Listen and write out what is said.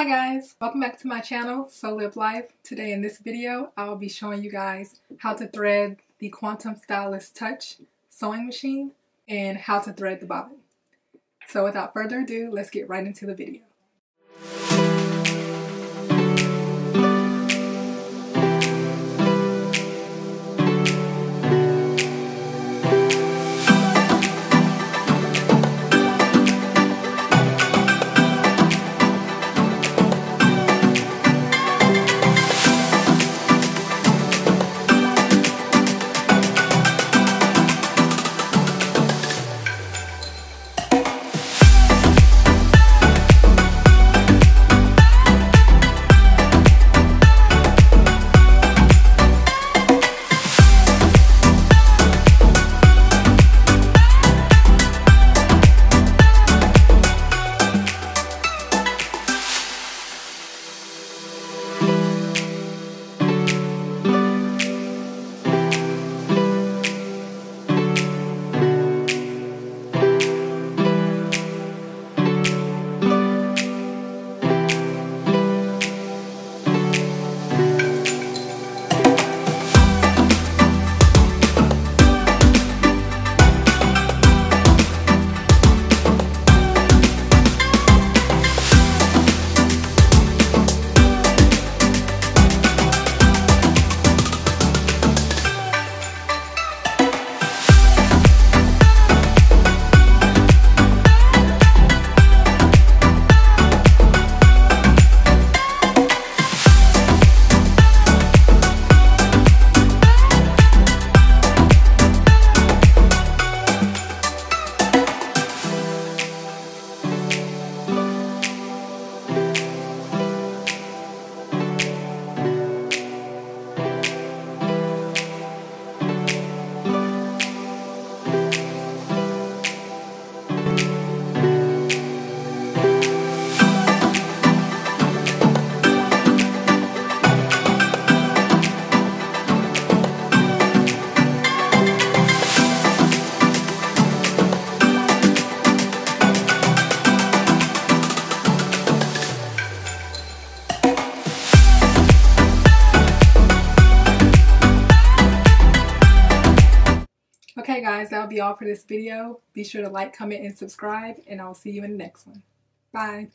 Hi guys, welcome back to my channel, So Live Life. Today in this video, I'll be showing you guys how to thread the Quantum Stylist Touch sewing machine and how to thread the bobbin. So without further ado, let's get right into the video. Okay guys, that'll be all for this video. Be sure to like, comment, and subscribe, and I'll see you in the next one. Bye.